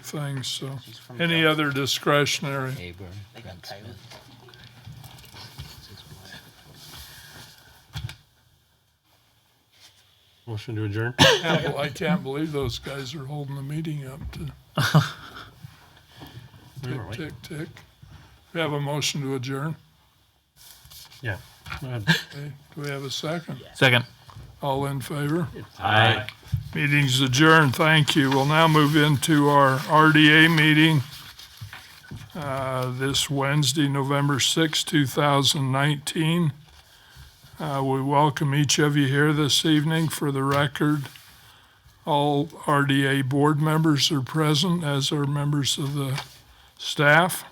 things, so. Any other discretionary? Neighbor, Brent Smith. Motion to adjourn? I can't believe those guys are holding the meeting up to tick, tick, tick. We have a motion to adjourn. Yeah. Go ahead. Okay. Do we have a second? Second. All in favor? Aye. Meeting's adjourned. Thank you. We'll now move into our RDA meeting this Wednesday, November 6, 2019. We welcome each of you here this evening. For the record, all RDA board members are present, as are members of the staff.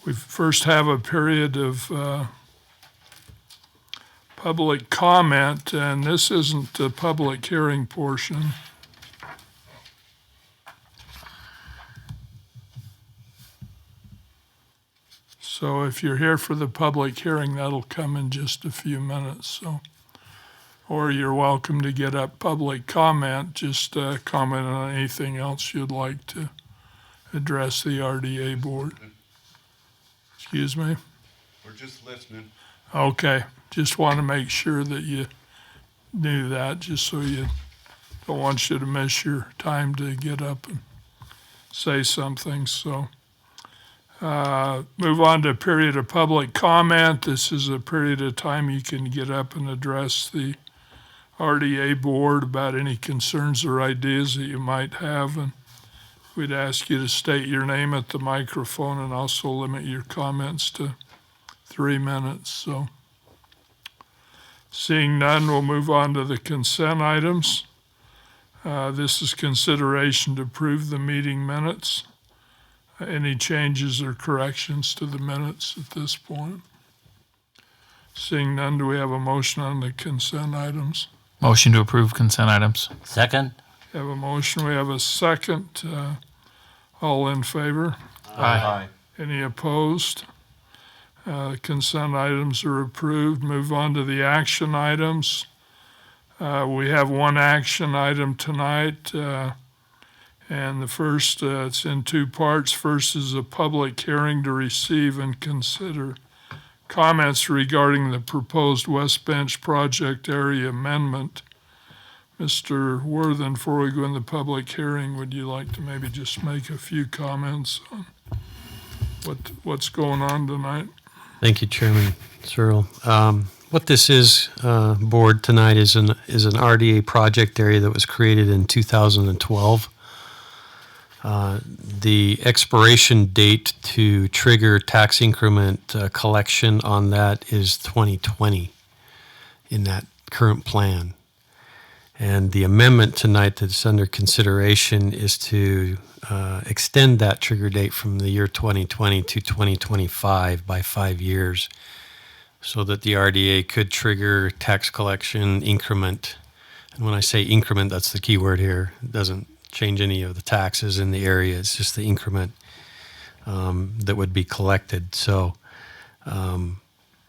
We first have a period of public comment, and this isn't the public hearing portion. So if you're here for the public hearing, that'll come in just a few minutes. So, or you're welcome to get up public comment, just comment on anything else you'd like to address the RDA board. Excuse me? We're just listening. Okay, just want to make sure that you knew that, just so you don't want you to miss your time to get up and say something. So move on to a period of public comment. This is a period of time you can get up and address the RDA board about any concerns or ideas that you might have. And we'd ask you to state your name at the microphone and also limit your comments to 3 minutes. So seeing none, we'll move on to the consent items. This is consideration to approve the meeting minutes. Any changes or corrections to the minutes at this point? Seeing none, do we have a motion on the consent items? Motion to approve consent items. Second? We have a motion, we have a second. All in favor? Aye. Any opposed? Consent items are approved. Move on to the action items. We have one action item tonight, and the first, it's in two parts. First is a public hearing to receive and consider comments regarding the proposed West Bench project area amendment. Mr. Worthen, before we go in the public hearing, would you like to maybe just make a few comments on what's going on tonight? Thank you, Chairman Searle. What this is, board tonight, is an RDA project area that was created in 2012. The expiration date to trigger tax increment collection on that is 2020 in that current plan. And the amendment tonight that's under consideration is to extend that trigger date from the year 2020 to 2025 by 5 years, so that the RDA could trigger tax collection increment. And when I say increment, that's the key word here. It doesn't change any of the taxes in the area. It's just the increment that would be collected. So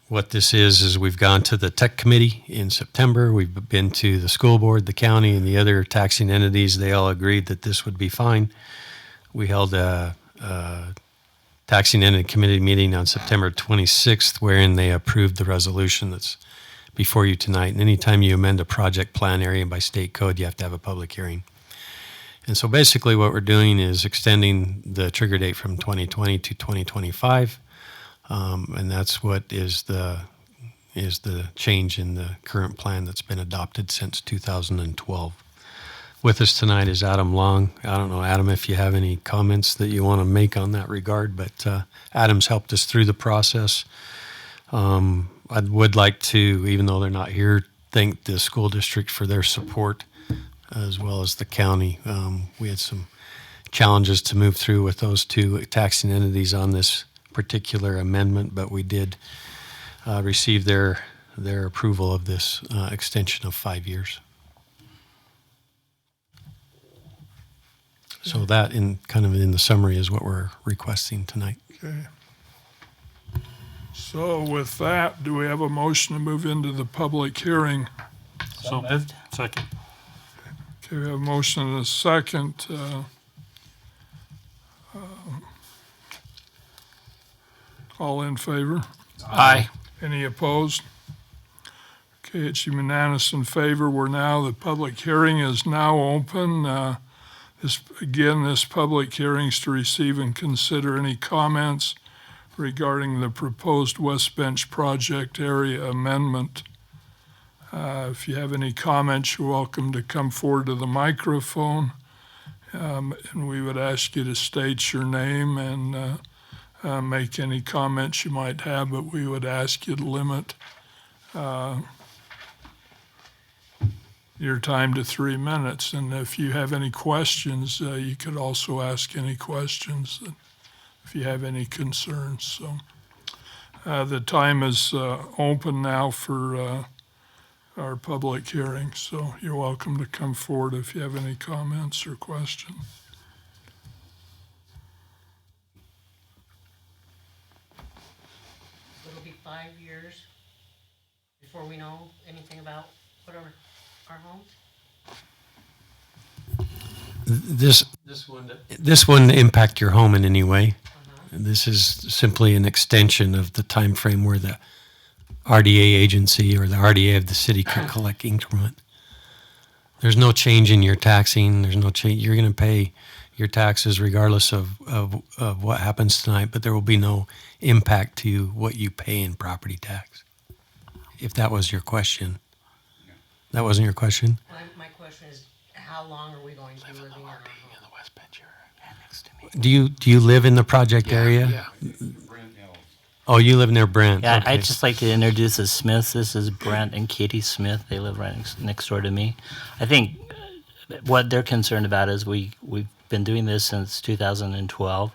what this is we've gone to the tech committee in September. We've been to the school board, the county, and the other taxing entities. They all agreed that this would be fine. We held a taxing entity committee meeting on September 26th, wherein they approved the resolution that's before you tonight. And anytime you amend a project plan area by state code, you have to have a public hearing. And so basically what we're doing is extending the trigger date from 2020 to 2025. And that's what is the change in the current plan that's been adopted since 2012. With us tonight is Adam Long. I don't know, Adam, if you have any comments that you want to make on that regard, but Adam's helped us through the process. I would like to, even though they're not here, thank the school district for their support, as well as the county. We had some challenges to move through with those two taxing entities on this particular amendment, but we did receive their approval of this extension of 5 years. So that, in the summary, is what we're requesting tonight. Okay. So with that, do we have a motion to move into the public hearing? So moved. Second. Okay, we have a motion and a second. All in favor? Aye. Any opposed? Okay, it's unanimous in favor. The public hearing is now open. This public hearing is to receive and consider any comments regarding the proposed West Bench project area amendment. If you have any comments, you're welcome to come forward to the microphone. And we would ask you to state your name and make any comments you might have, but we would ask you to limit your time to 3 minutes. And if you have any questions, you could also ask any questions if you have any concerns. So the time is open now for our public hearing. So you're welcome to come forward if you have any comments or questions. It'll be 5 years before we know anything about whatever our homes. This wouldn't impact your home in any way. This is simply an extension of the time frame where the RDA agency or the RDA of the city could collect increment. There's no change in your taxing. There's no change. You're going to pay your taxes regardless of what happens tonight, but there will be no impact to what you pay in property tax. If that was your question. That wasn't your question? My question is, how long are we going to be living in our home? Do you live in the project area? Brent Ellis. Oh, you live near Brent. Yeah, Okay. I'd just like to introduce the Smiths. This is Brent and Katie Smith. They live right next door to me. I think what they're concerned about is we've been doing this since 2012.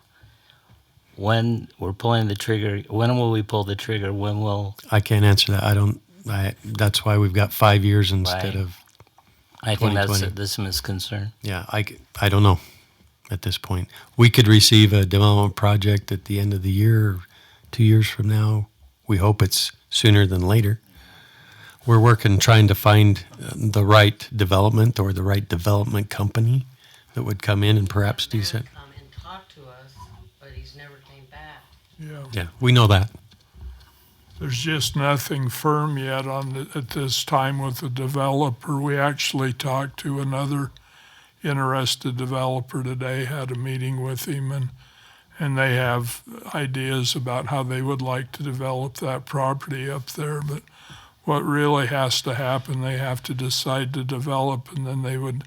When we're pulling the trigger, when will we pull the trigger? When will... I can't answer that. That's why we've got 5 years instead Right. of, I think that's 2020. the Smiths' concern. yeah, I don't know at this point. We could receive a development project at the end of the year, or 2 years from now. We hope it's sooner than later. We're working, trying to find the right development or the right development company that would come in and perhaps do Man something. come and talk to us, but he's never came back. Yeah. Yeah, we know that. There's just nothing firm yet at this time with the developer. We actually talked to another interested developer today, had a meeting with him, and they have ideas about how they would like to develop that property up there. But what really has to happen, they have to decide to develop, and then they would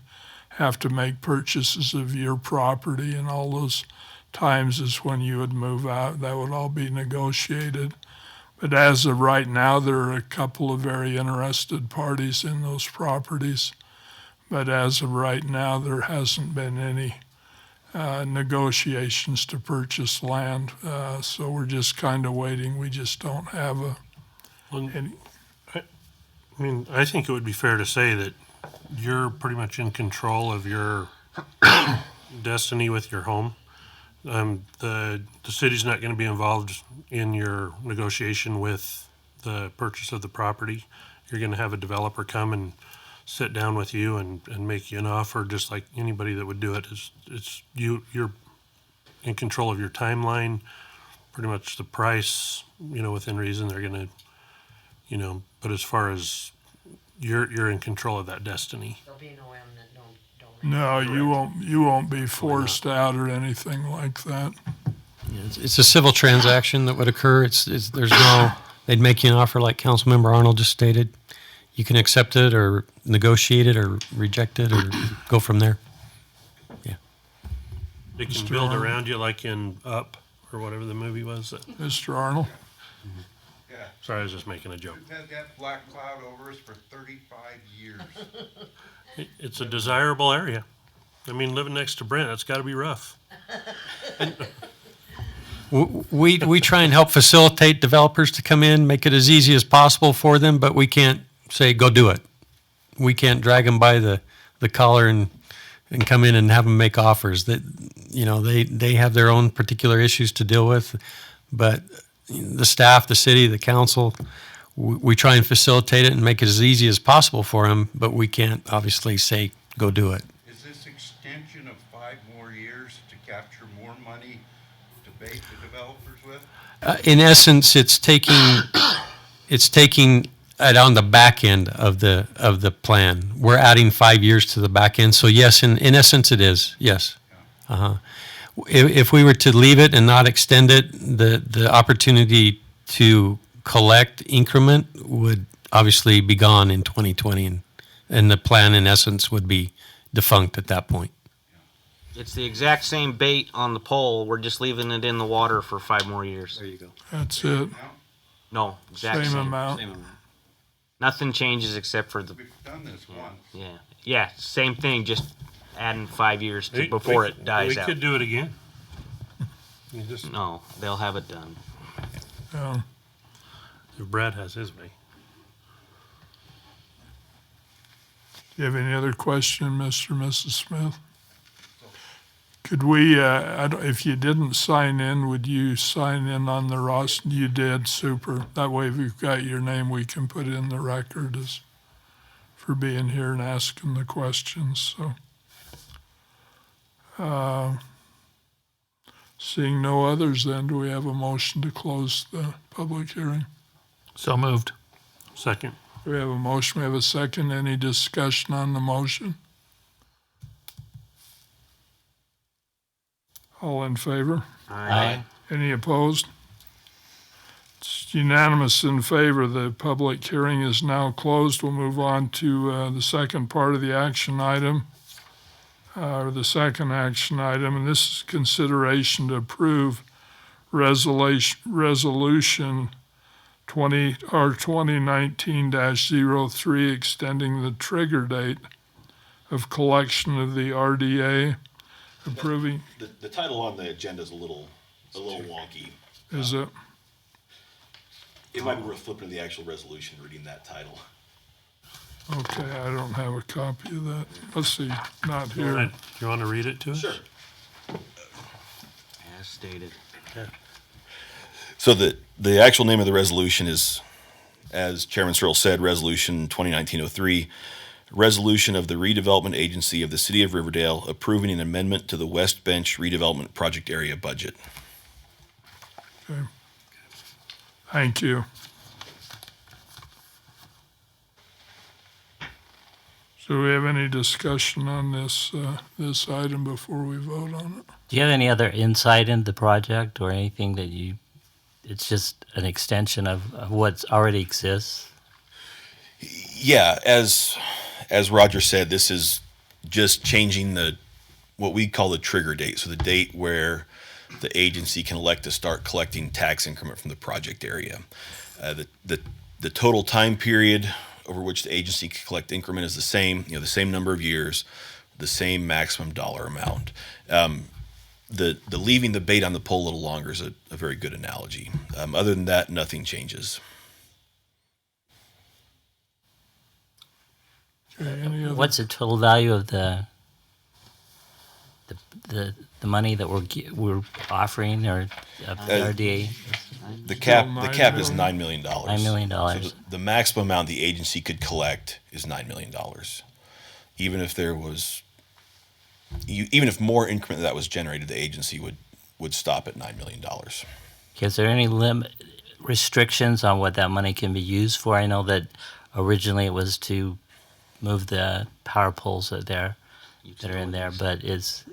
have to make purchases of your property, and all those times is when you would move out. That would all be negotiated. But as of right now, there are a couple of very interested parties in those properties. But as of right now, there hasn't been any negotiations to purchase land. So we're just kind of waiting. We just don't have any. I mean, I think it would be fair to say that you're pretty much in control of your destiny with your home. The city's not going to be involved in your negotiation with the purchase of the property. You're going to have a developer come and sit down with you and make you an offer, just like anybody that would do it. You're in control of your timeline, pretty much the price, within reason. They're going to, but as far as you're in control of that destiny. There'll be no eminent domain. No, you won't be forced out or anything like that. Yeah, it's a civil transaction that would occur. They'd make you an offer like Councilmember Arnold just stated. You can accept it or negotiate it or reject it or go from there. They can Mr. build Arnold? around you like in Up or whatever the movie was. Mr. Arnold? Yeah, Sorry, I was just making a joke. we've had that black cloud over us for 35 years. It's a desirable area. I mean, living next to Brent, it's got to be rough. We try and help facilitate developers to come in, make it as easy as possible for them, but we can't say, go do it. We can't drag them by the collar and come in and have them make offers. That they have their own particular issues to deal with, but the staff, the city, the council, we try and facilitate it and make it as easy as possible for them, but we can't obviously say, go do it. Is this extension of 5 more years to capture more money to bait the developers with? In essence, it's taking it on the back end of the plan. We're adding 5 years to the back end. So yes, in essence, it is. Yes. If we were to leave it and not extend it, the opportunity to collect increment would obviously be gone in 2020, and the plan in essence would be defunct at that point. It's the exact same bait on the pole. We're just leaving it in the water for 5 more years. you go. That's it. No, exact Same same. amount. Nothing changes except for the We've done this once. yeah, same thing. Just adding 5 years to, before it dies We out. could do it again. You just, No, they'll have it done. Yeah. if Brad has his way. Do you have any other question, Mr. or Mrs. Smith? Could we, if you didn't sign in, would you sign in on the roster? You did, super. That way, if we've got your name, we can put it in the record as for being here and asking the questions, so. Seeing no others, then, do we have a motion to close the public hearing? So moved. Second. Do we have a motion? We have a second. Any discussion on the motion? All in favor? Aye. Any opposed? It's unanimous in favor. The public hearing is now closed. We'll move on to the second part of the action item, or the second action item, and this is consideration to approve resolution 2019-03, extending the trigger date of collection of the RDA, approving, The title on the agenda is a little wonky. is it? It might be worth flipping to the actual resolution, reading that title. Okay, I don't have a copy of that. Let's see, not Do here. you want to read it to us? Sure. As stated. So the actual name of the resolution is, as Chairman Searle said, Resolution 2019-03, resolution of the Redevelopment Agency of the City of Riverdale approving an amendment to the West Bench redevelopment project area budget. Okay. Thank you. So do we have any discussion on this, this item before we vote on it? Do you have any other insight into the project or anything that it's just an extension of what already exists? Yeah, as Roger said, this is just changing what we call the trigger date. So the date where the agency can elect to start collecting tax increment from the project area. The total time period over which the agency can collect increment is the same number of years, the same maximum dollar amount. The leaving the bait on the pole a little longer is a very good analogy. Other than that, nothing changes. Okay, any other? What's the total value of the money that we're offering, or of the RDA? The cap $9 is $9 million. $9 million. So the maximum amount the agency could collect is $9 million. Even if even if more increment that was generated, the agency would stop at $9 million. Is there any restrictions on what that money can be used for? I know that originally it was to move the power poles that are in there, but it's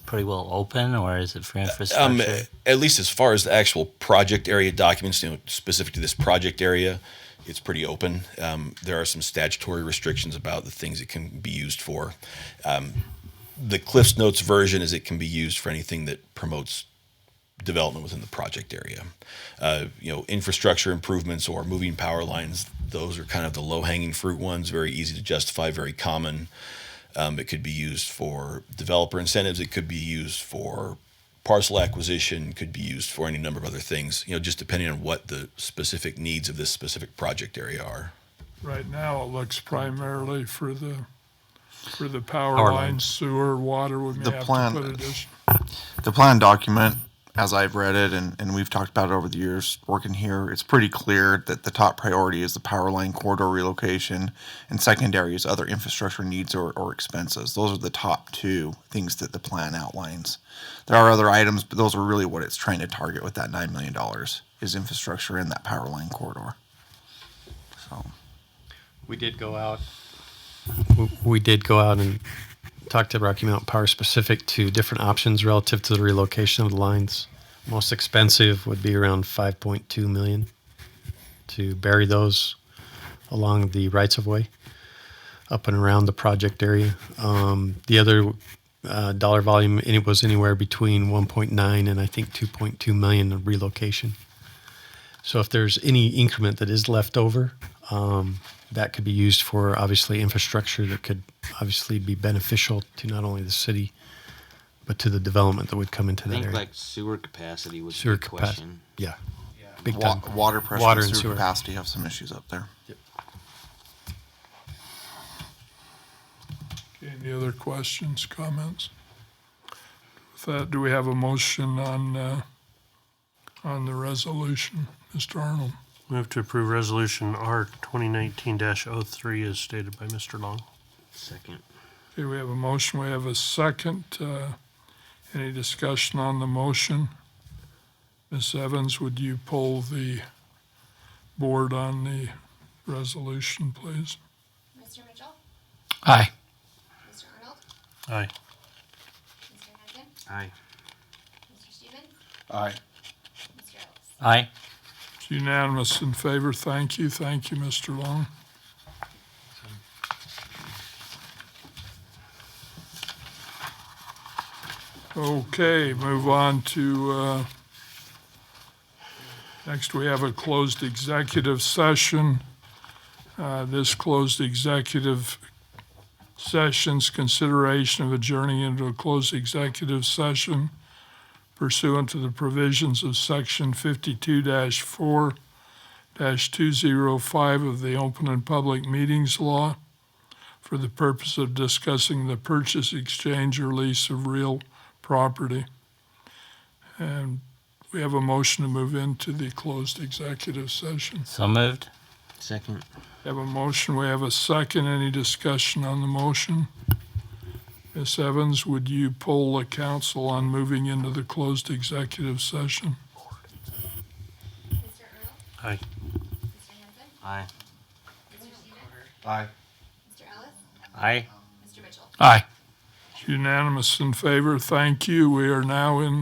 pretty well open, or is it for infrastructure? At least as far as the actual project area documents, specific to this project area, it's pretty open. There are some statutory restrictions about the things it can be used for. The Cliffs Notes version is it can be used for anything that promotes development within the project area. Infrastructure improvements or moving power lines, those are kind of the low-hanging fruit ones, very easy to justify, very common. It could be used for developer incentives. It could be used for parcel acquisition, could be used for any number of other things, just depending on what the specific needs of this specific project area are. Right now, it looks primarily for the power Power lines, lines. sewer, water, we may The have plan- to put addition. The plan document as I've read it, and we've talked about it over the years working here, it's pretty clear that the top priority is the power line corridor relocation, and secondary is other infrastructure needs or expenses. Those are the top two things that the plan outlines. There are other items, but those are really what it's trying to target with that $9 million is infrastructure in that power line corridor. So We did go out. We did go out and talk to Rocky Mountain Power specific to different options relative to the relocation of the lines. Most expensive would be around 5.2 million to bury those along the rights of way up and around the project area. The other dollar volume, and it was anywhere between 1.9 and I think 2.2 million of relocation. So if there's any increment that is left over, that could be used for obviously infrastructure that could obviously be beneficial to not only the city, but to the development that would come into I that think area. like sewer capacity was Sewer a big question. Yeah. Big time. water pressure Water and and sewer sewer. capacity have some issues up there. Okay, any other questions, comments? With that, do we have a motion on the resolution? Mr. Arnold? Move to approve resolution R 2019-03 as stated by Mr. Long. Second. Okay, we have a motion, we have a second. Any discussion on the motion? Ms. Evans, would you poll the board on the resolution, please? Mr. Mitchell? Aye. Mr. Arnold? Aye. Mr. Hanson? Aye. Mr. Stevens? Aye. Mr. Ellis? Aye. It's unanimous in favor. Thank you, Mr. Long. Okay, move on to, next we have a closed executive session. This closed executive session's consideration of adjourning into a closed executive session pursuant to the provisions of Section 52-4-205 of the Open and Public Meetings Law for the purpose of discussing the purchase, exchange, or lease of real property. And we have a motion to move into the closed executive session. So moved. Second. We have a motion, we have a second. Any discussion on the motion? Ms. Evans, would you poll the council on moving into the closed executive session? Mr. Arnold? Aye. Mr. Hanson? Aye. Mr. Stevens? Aye. Mr. Ellis? Aye. Mr. Mitchell? Aye. Unanimous in favor. Thank you. We are now in